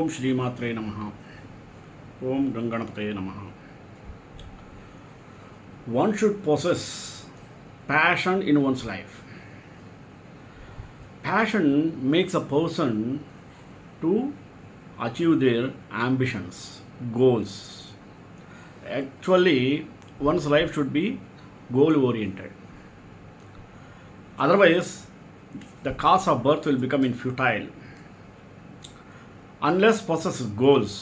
ఓం శ్రీమాత్రే నమః. ఓం గంగణపతే నమః. One should possess passion in one's life. Passion makes a person to achieve their ambitions, goals. Actually, one's life should be goal oriented. Otherwise, the cause of birth will become futile. Unless possesses goals,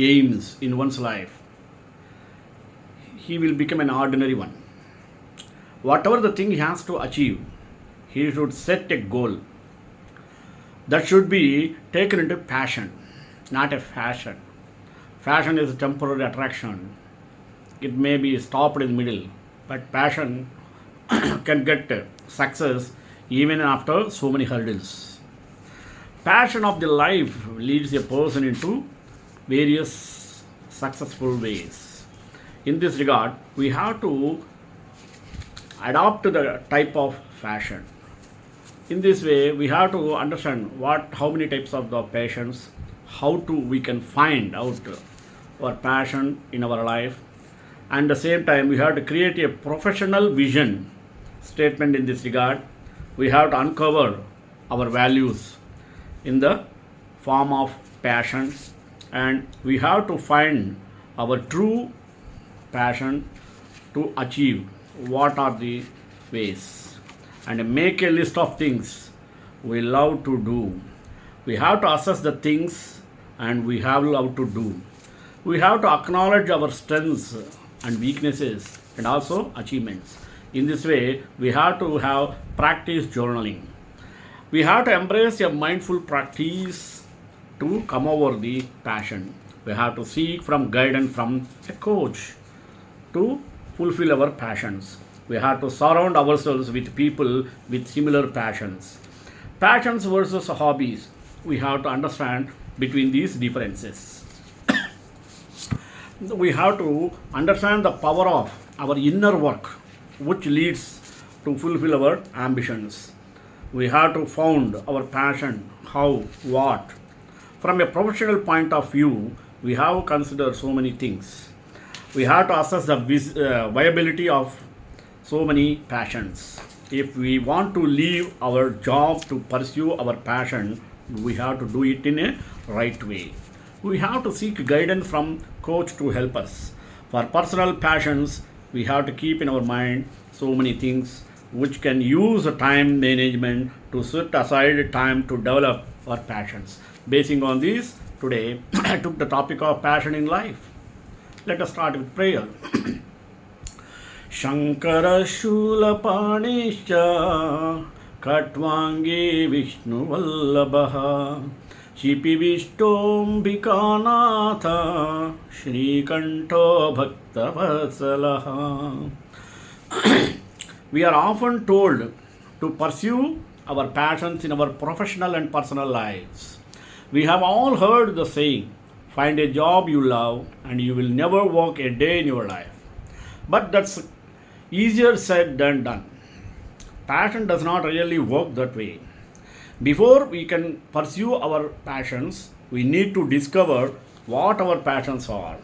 aims in one's life, he will become an ordinary one. Whatever the thing he has to achieve, he should set a goal that should be taken into passion, not a fashion. Fashion is a temporary attraction. It may be stopped in the middle, but passion can get success even after so many hurdles. Passion of the life leads a person into various successful ways. In this regard, we have to adopt the type of passion. In this way, we have to understand how many types of the passions, how to we can find out our passion in our life, and at the same time we have to create a professional vision statement in this regard. We have to uncover our values in the form of passion, and we have to find our true passion to achieve what are the ways, and make a list of things we love to do. We have to assess the things and we have love to do. We have to acknowledge our strengths and weaknesses and also achievements. In this way, we have to have practice journaling. We have to embrace a mindful practice to come over the passion. We have to seek from guidance from a coach to fulfill our passions. We have to surround ourselves with people with similar passions. Passions versus hobbies. We have to understand between these differences. We have to understand the power of our inner work, which leads to fulfill our ambitions. We have to found our passion, how, what. From a professional point of view, we have considered so many things. We have to assess the viability of so many passions. If we want to leave our job to pursue our passion, we have to do it in a right way. We have to seek guidance from coach to help us. For personal passions, we have to keep in our mind so many things which can use time management to set aside time to develop our passions. Basing on this, today I took the topic of passion in life. Let us start with prayer. Shankarashulapanischa Katvangi Vishnuvallabaha Shipivistombhikanatha Shrikanto Bhaktavatsalaha. We are often told to pursue our passions in our professional and personal lives. We have all heard the saying, find a job you love and you will never work a day in your life. But that's easier said than done. Passion does not really work that way. Before we can pursue our passions, we need to discover what our passions are.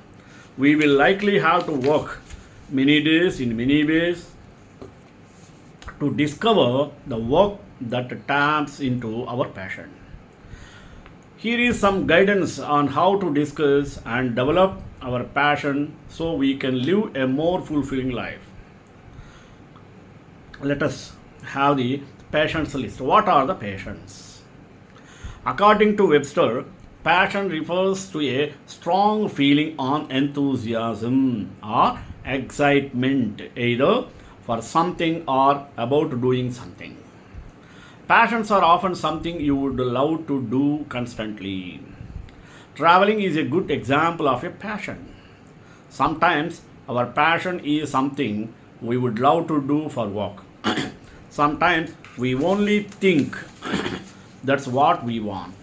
We will likely have to work many days in many ways to discover the work that taps into our passion. Here is some guidance on how to discuss and develop our passion so we can live a more fulfilling life. Let us have the passions list. What are the passions? According to Webster, passion refers to a strong feeling on enthusiasm or excitement, either for something or about doing something. Passions are often something you would love to do constantly. Traveling is a good example of a passion. Sometimes our passion is something we would love to do for work. Sometimes we only think that's what we want.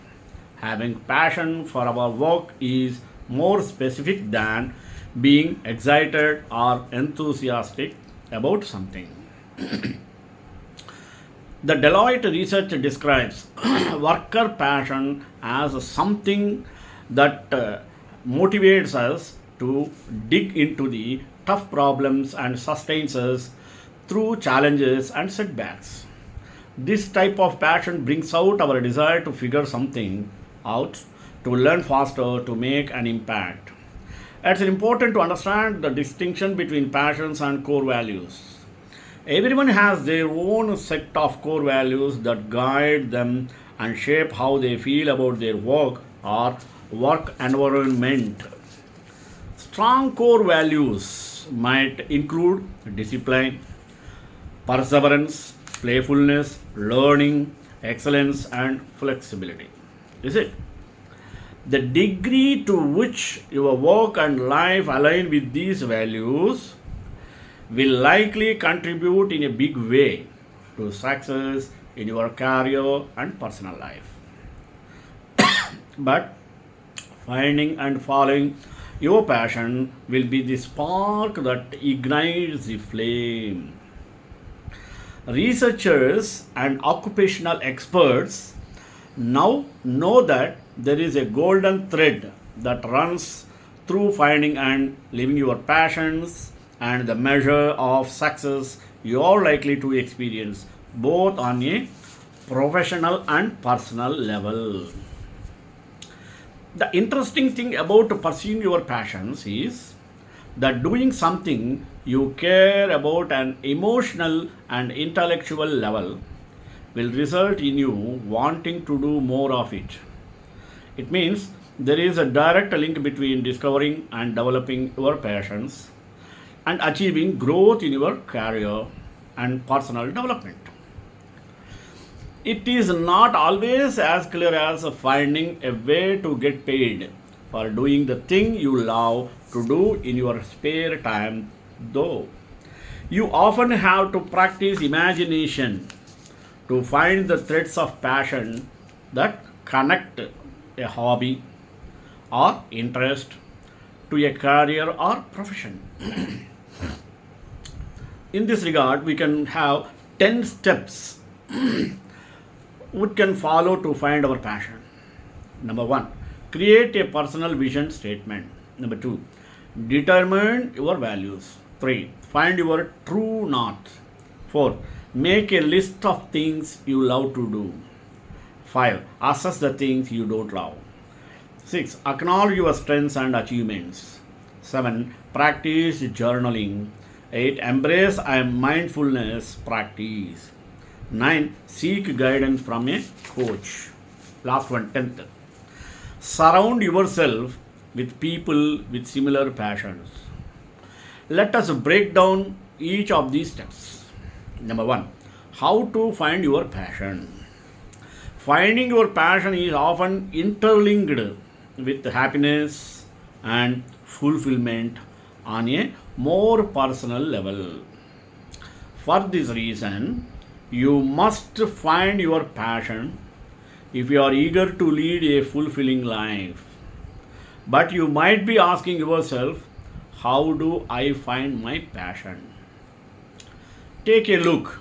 Having passion for our work is more specific than being excited or enthusiastic about something. The Deloitte research describes worker passion as something that motivates us to dig into the tough problems and sustains us through challenges and setbacks. This type of passion brings out our desire to figure something out, to learn faster, to make an impact. It's important to understand the distinction between passions and core values. Everyone has their own set of core values that guide them and shape how they feel about their work or work environment. Strong core values might include discipline, perseverance, playfulness, learning, excellence, and flexibility. Is it? The degree to which your work and life align with these values will likely contribute in a big way to success in your career and personal life. But finding and following your passion will be the spark that ignites the flame. Researchers and occupational experts now know that there is a golden thread that runs through finding and living your passions, and the measure of success you are likely to experience both on a professional and personal level. The interesting thing about pursuing your passions is that doing something you care about an emotional and intellectual level will result in you wanting to do more of it. It means there is a direct link between discovering and developing your passions and achieving growth in your career and personal development. It is not always as clear as finding a way to get paid for doing the thing you love to do in your spare time, though. You often have to practice imagination to find the threads of passion that connect a hobby or interest to a career or profession. In this regard, we can have 10 steps we can follow to find our passion. Number 1, create a personal vision statement. Number 2, determine your values. 3, find your true north. 4, make a list of things you love to do. 5, assess the things you don't love. 6, acknowledge your strengths and achievements. 7, practice journaling. 8, embrace a mindfulness practice. 9, seek guidance from a coach. Last one, 10th. Surround yourself with people with similar passions. Let us break down each of these steps. Number 1, how to find your passion. Finding your passion is often interlinked with happiness and fulfillment on a more personal level. For this reason, you must find your passion if you are eager to lead a fulfilling life. But you might be asking yourself, how do I find my passion? Take a look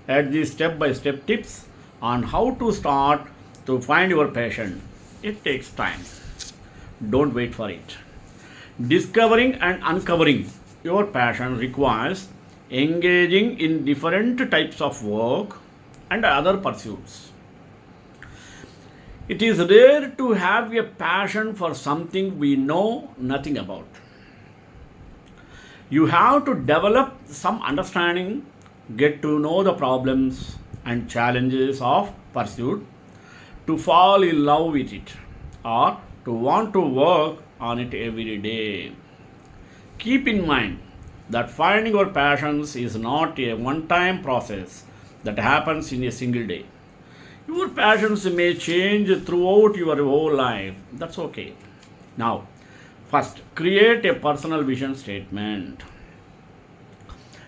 at these step by step tips on how to start to find your passion. It takes time. Don't wait for it. Discovering and uncovering your passion requires engaging in different types of work and other pursuits. It is rare to have a passion for something we know nothing about. You have to develop some understanding, get to know the problems and challenges of pursuit, to fall in love with it, or to want to work on it every day. Keep in mind that finding your passions is not a one time process that happens in a single day. Your passions may change throughout your whole life. That's okay. Now, first, create a personal vision statement.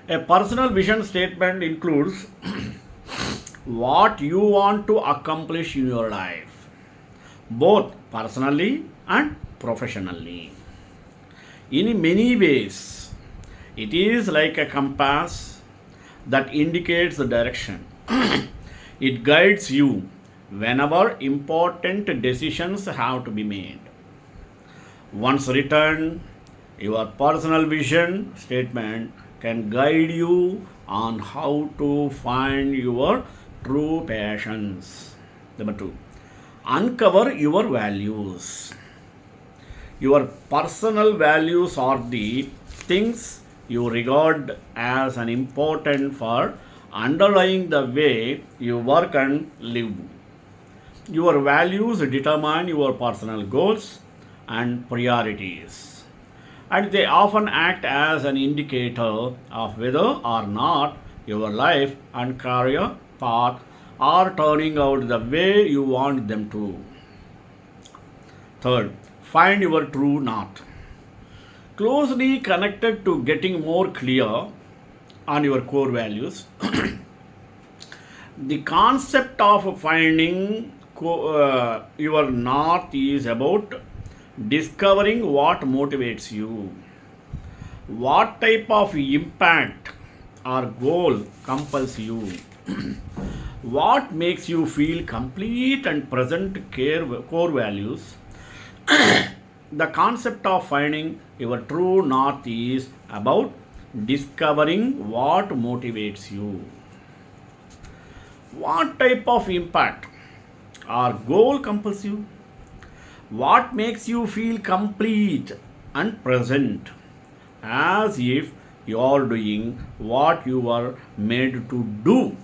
A personal vision statement includes what you want to accomplish in your life, both personally and professionally. In many ways, it is like a compass that indicates the direction. It guides you whenever important decisions have to be made. Once written, your personal vision statement can guide you on how to find your true passions. Number two, uncover your values. Your personal values are the things you regard as an important for underlying the way you work and live. Your values determine your personal goals and priorities, and they often act as an indicator of whether or not your life and career path are turning out the way you want them to. Third, find your true north. Closely connected to getting more clear on your core values, the concept of finding your north is about discovering what motivates you, what type of impact or goal compels you, what makes you feel complete and present core values. The concept of finding your true north is about discovering what motivates you, what type of impact or goal compels you, what makes you feel complete and present, as if you are doing what you were made to do.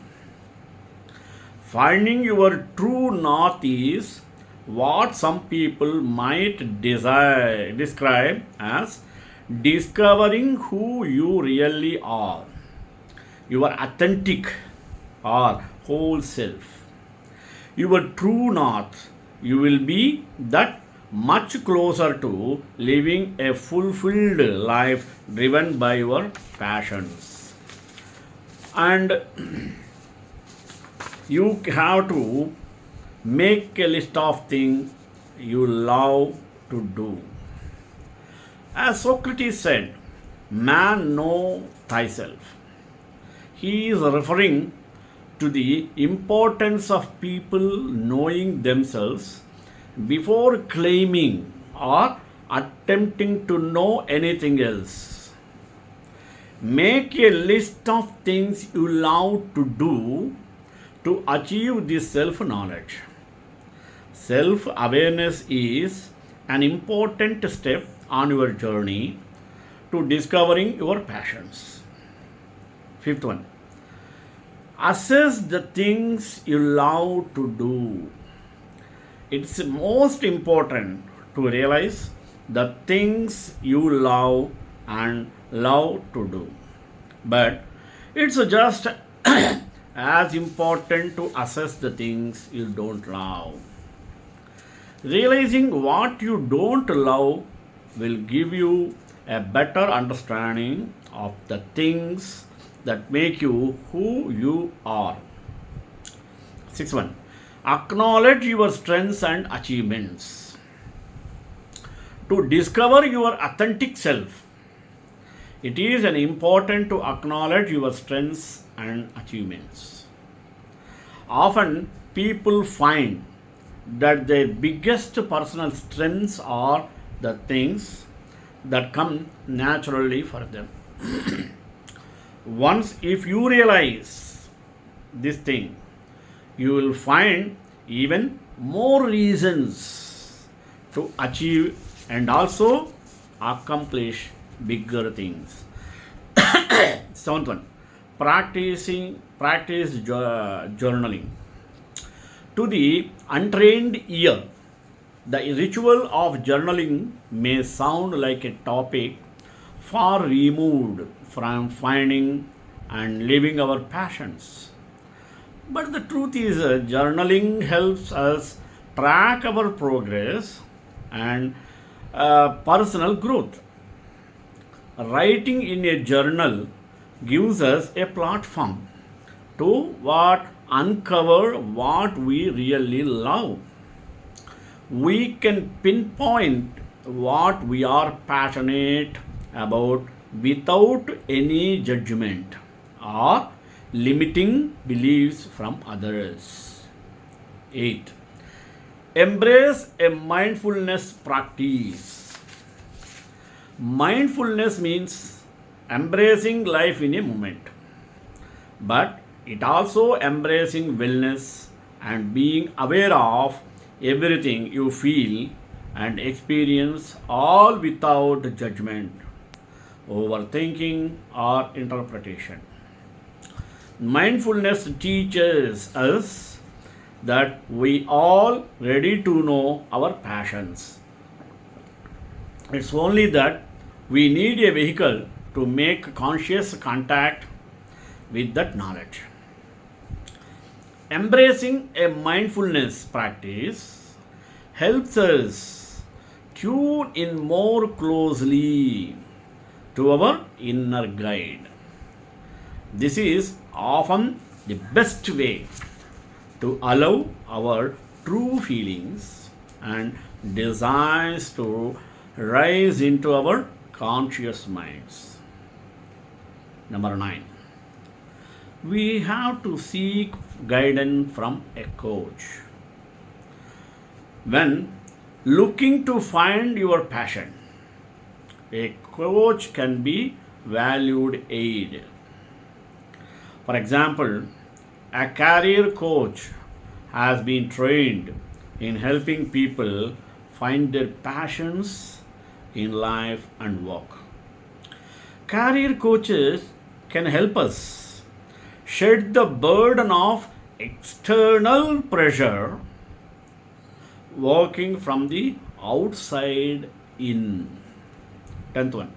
Finding your true north is what some people might describe as discovering who you really are, your authentic or whole self. Your true north, you will be that much closer to living a fulfilled life driven by your passions. And you have to make a list of things you love to do. As Socrates said, man know thyself. He is referring to the importance of people knowing themselves before claiming or attempting to know anything else. Make a list of things you love to do to achieve this self knowledge. Self awareness is an important step on your journey to discovering your passions. Fifth one, assess the things you love to do. It's most important to realize the things you love and love to do. But it's just as important to assess the things you don't love. Realizing what you don't love will give you a better understanding of the things that make you who you are. 6.1. Acknowledge your strengths and achievements. To discover your authentic self, it is an important to acknowledge your strengths and achievements. Often people find that their biggest personal strengths are the things that come naturally for them. Once if you realize this thing, you will find even more reasons to achieve and also accomplish bigger things. Seventh one, practice journaling. To the untrained ear, the ritual of journaling may sound like a topic far removed from finding and living our passions. But the truth is, journaling helps us track our progress and personal growth. Writing in a journal gives us a platform to uncover what we really love. We can pinpoint what we are passionate about without any judgment or limiting beliefs from others. 8. Embrace a mindfulness practice. Mindfulness means embracing life in a moment, but it also embracing wellness and being aware of everything you feel and experience, all without judgment, overthinking, or interpretation. Mindfulness teaches us that we all ready to know our passions. It's only that we need a vehicle to make conscious contact with that knowledge. Embracing a mindfulness practice helps us tune in more closely to our inner guide. This is often the best way to allow our true feelings and desires to rise into our conscious minds. Number 9. We have to seek guidance from a coach. When looking to find your passion, a coach can be valued aid. For example, a career coach has been trained in helping people find their passions in life and work. Career coaches can help us shed the burden of external pressure working from the outside in. 10th one.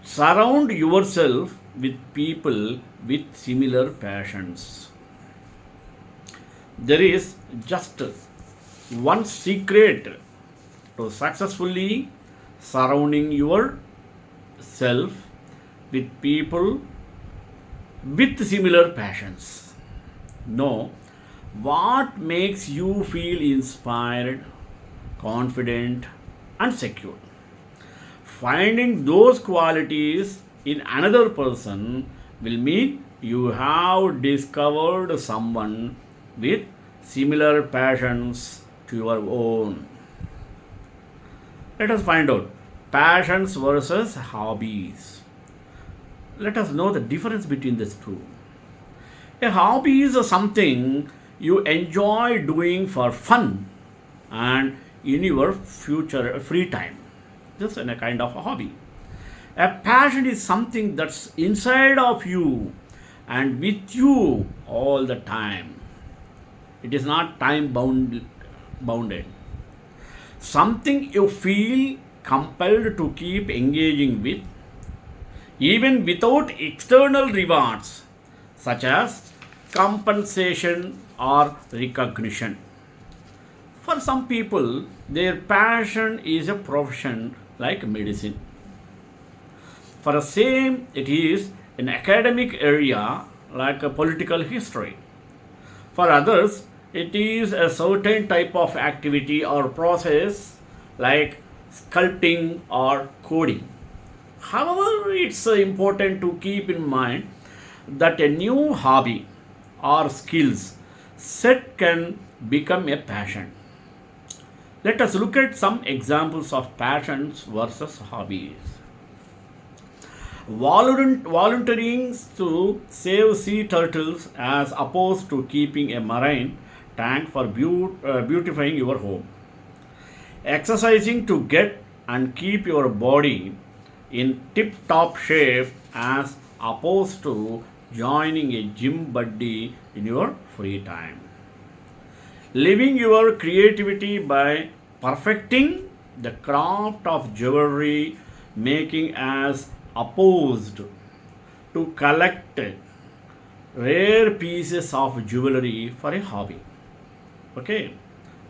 Surround yourself with people with similar passions. There is just one secret to successfully surrounding yourself with people with similar passions. Know what makes you feel inspired, confident, and secure. Finding those qualities in another person will mean you have discovered someone with similar passions to your own. Let us find out passions versus hobbies. Let us know the difference between these two. A hobby is something you enjoy doing for fun and in your future free time. Just in a kind of a hobby. A passion is something that's inside of you and with you all the time. It is not bounded. Something you feel compelled to keep engaging with, even without external rewards such as compensation or recognition. For some people, their passion is a profession like medicine. For the same, it is an academic area like a political history. For others, it is a certain type of activity or process like sculpting or coding. However, it's important to keep in mind that a new hobby or skills set can become a passion. Let us look at some examples of passions versus hobbies. Volunteering to save sea turtles as opposed to keeping a marine tank for beautifying your home. Exercising to get and keep your body in tip top shape as opposed to joining a gym buddy in your free time. Living your creativity by perfecting the craft of jewelry making as opposed to collect rare pieces of jewelry for a hobby. Okay,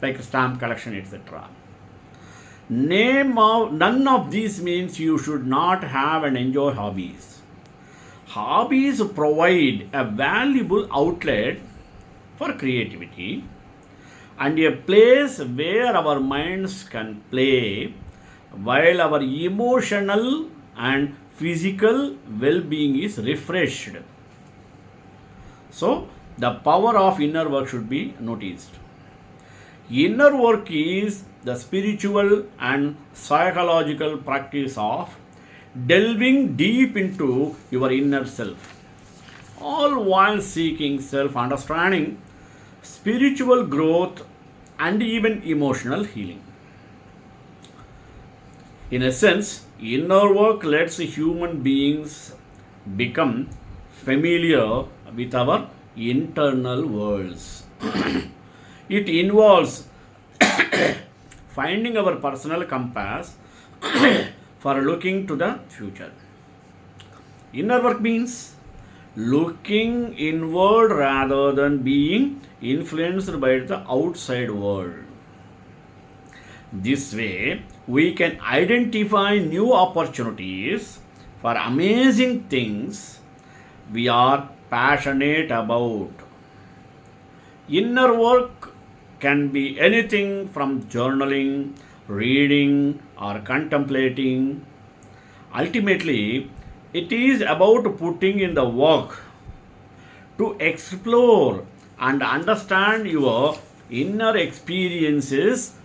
like stamp collection, etc. None of these means you should not have and enjoy hobbies. Hobbies provide a valuable outlet for creativity and a place where our minds can play while our emotional and physical well-being is refreshed. So, the power of inner work should be noticed. Inner work is the spiritual and psychological practice of delving deep into your inner self, all while seeking self understanding, spiritual growth, and even emotional healing. In essence, inner work lets human beings become familiar with our internal worlds. It involves finding our personal compass for looking to the future. Inner work means looking inward rather than being influenced by the outside world. This way, we can identify new opportunities for amazing things we are passionate about. Inner work can be anything from journaling, reading, or contemplating. Ultimately, it is about putting in the work to explore and understand your inner experiences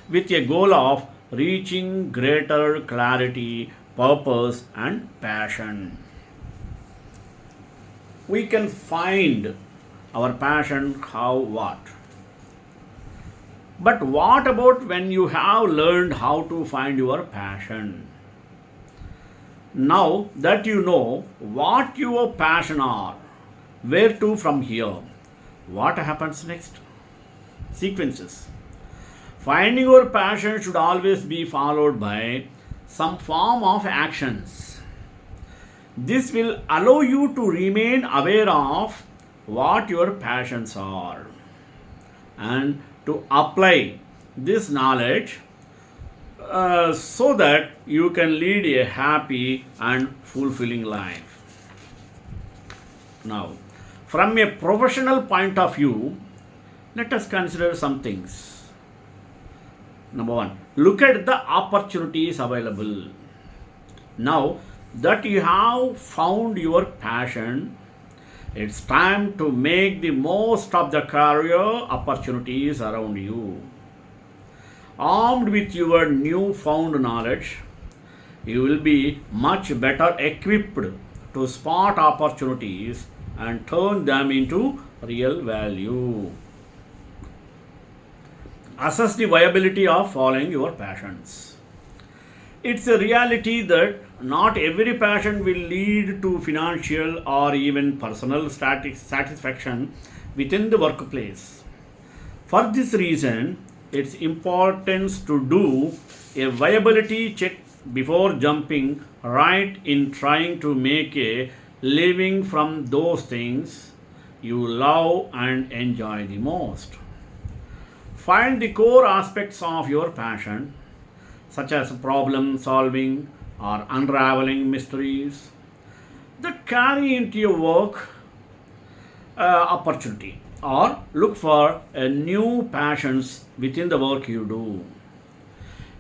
with a goal of reaching greater clarity, purpose, and passion. We can find our passion how what? But what about when you have learned how to find your passion? Now that you know what your passion are, where to from here? What happens next? Sequences. Finding your passion should always be followed by some form of actions. This will allow you to remain aware of what your passions are and to apply this knowledge so that you can lead a happy and fulfilling life. Now, from a professional point of view, let us consider some things. Number one, look at the opportunities available. Now that you have found your passion, it's time to make the most of the career opportunities around you. Armed with your newfound knowledge, you will be much better equipped to spot opportunities and turn them into real value. Assess the viability of following your passions. It's a reality that not every passion will lead to financial or even personal satisfaction within the workplace. For this reason, it's important to do a viability check before jumping right in trying to make a living from those things you love and enjoy the most. Find the core aspects of your passion, such as problem solving or unraveling mysteries, that carry into your work opportunity, or look for new passions within the work you do.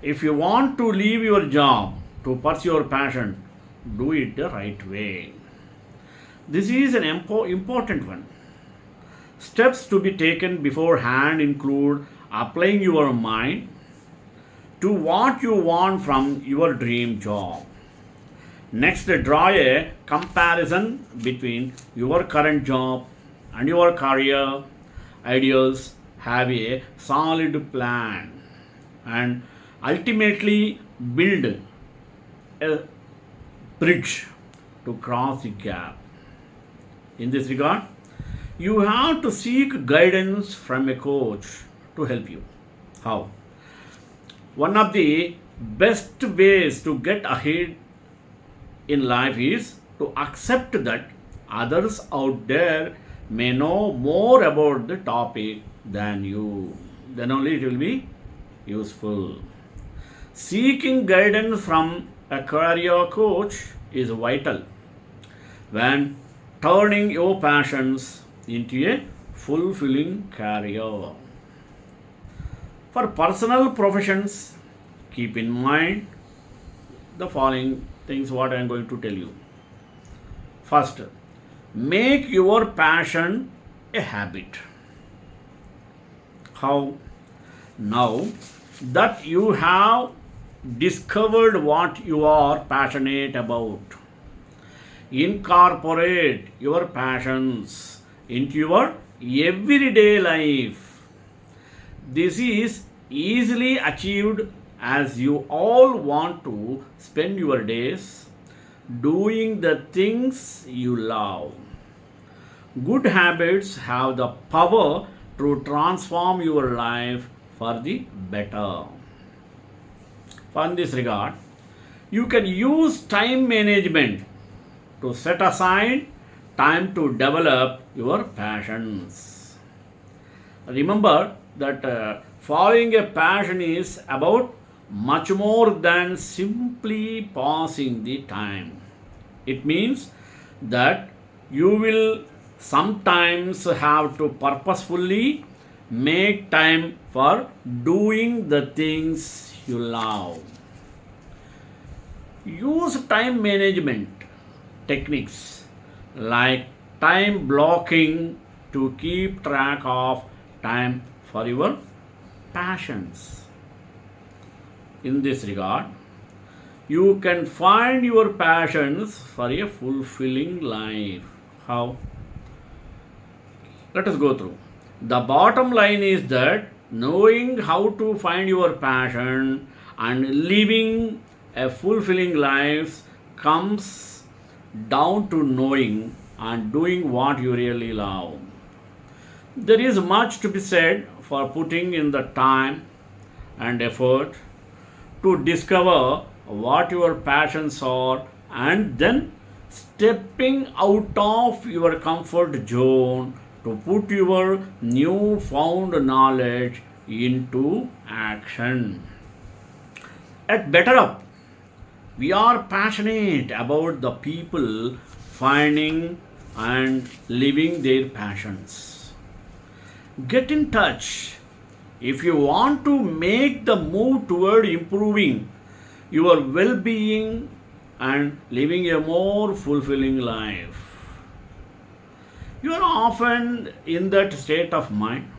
If you want to leave your job to pursue your passion, do it the right way. This is an important one. Steps to be taken beforehand include applying your mind to what you want from your dream job. Next, draw a comparison between your current job and your career ideas. Have a solid plan and ultimately build a bridge to cross the gap. In this regard, you have to seek guidance from a coach to help you. How? One of the best ways to get ahead in life is to accept that others out there may know more about the topic than you. Then only it will be useful. Seeking guidance from a career coach is vital when turning your passions into a fulfilling career. For personal professions, keep in mind the following things what I am going to tell you. First, make your passion a habit. How? Now that you have discovered what you are passionate about, incorporate your passions into your everyday life. This is easily achieved as you all want to spend your days doing the things you love. Good habits have the power to transform your life for the better. In this regard, you can use time management to set aside time to develop your passions. Remember that following a passion is about much more than simply passing the time. It means that you will sometimes have to purposefully make time for doing the things you love. Use time management techniques like time blocking to keep track of time for your passions. In this regard, you can find your passions for a fulfilling life. How? Let us go through. The bottom line is that knowing how to find your passion and living a fulfilling life comes down to knowing and doing what you really love. There is much to be said for putting in the time and effort to discover what your passions are and then stepping out of your comfort zone to put your newfound knowledge into action. At BetterUp, we are passionate about the people finding and living their passions. Get in touch if you want to make the move toward improving your well being and living a more fulfilling life. You are often in that state of mind,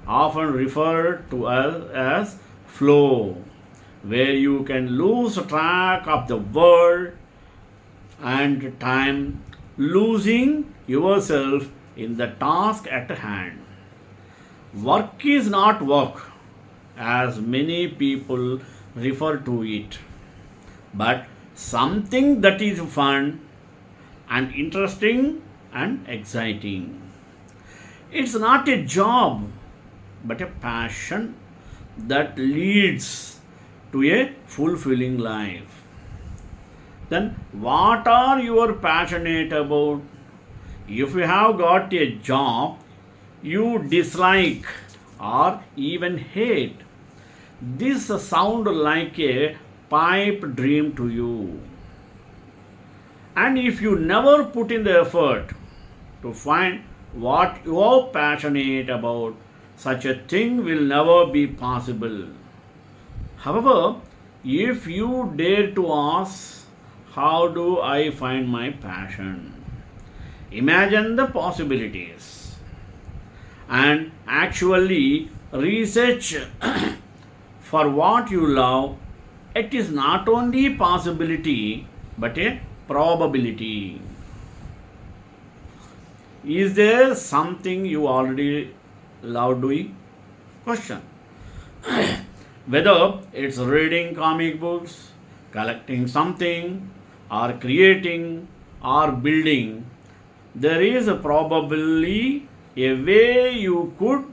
often referred to as flow, where you can lose track of the world and time, losing yourself in the task at hand. Work is not work, as many people refer to it, but something that is fun and interesting and exciting. It's not a job, but a passion that leads to a fulfilling life. Then, what are you passionate about? If you have got a job you dislike or even hate, this sound like a pipe dream to you. And if you never put in the effort to find what you are passionate about, such a thing will never be possible. However, if you dare to ask, how do I find my passion? Imagine the possibilities and actually research for what you love. It is not only possibility but a probability. Is there something you already love doing? Question. Whether it's reading comic books, collecting something, or creating or building, there is probably a way you could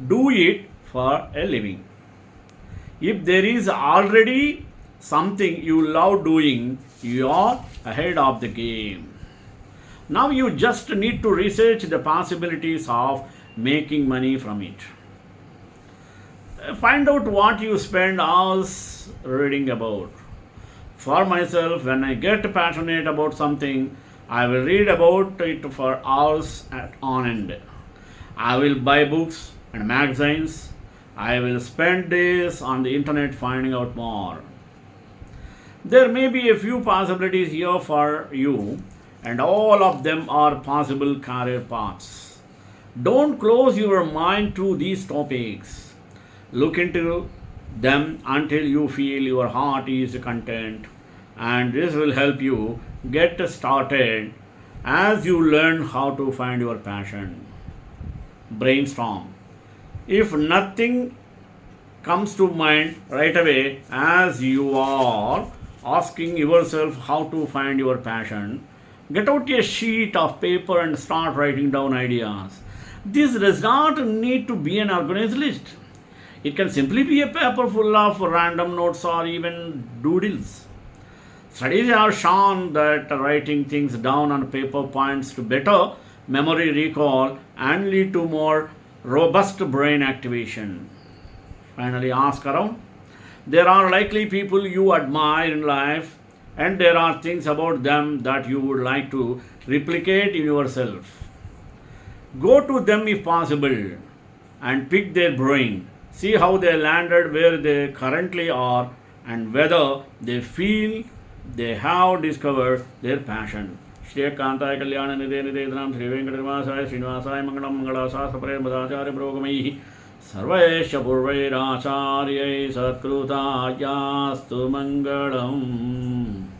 do it for a living. If there is already something you love doing, you are ahead of the game. Now you just need to research the possibilities of making money from it. Find out what you spend hours reading about. For myself, when I get passionate about something, I will read about it for hours on end. I will buy books and magazines. I will spend days on the internet finding out more. There may be a few possibilities here for you, and all of them are possible career paths. Don't close your mind to these topics. Look into them until you feel your heart is content, and this will help you get started as you learn how to find your passion. Brainstorm. If nothing comes to mind right away as you are asking yourself how to find your passion, get out a sheet of paper and start writing down ideas. This does not need to be an organized list. It can simply be a paper full of random notes or even doodles. Studies have shown that writing things down on paper points to better memory recall and lead to more robust brain activation. Finally, ask around. There are likely people you admire in life, and there are things about them that you would like to replicate in yourself. Go to them if possible and pick their brain. See how they landed where they currently are and whether they feel they have discovered their passion. श्रीकांताय Kalyan Nidhe निधेतनाम Shri वेंकटनिवासाय श्रीनिवासाय Mangalam मंगलाशास्त्रपरे मदाचार्य पुरोगमैः सर्वैश्च पूर्वैराचार्यै सत्कृतायास्तु Mangalam.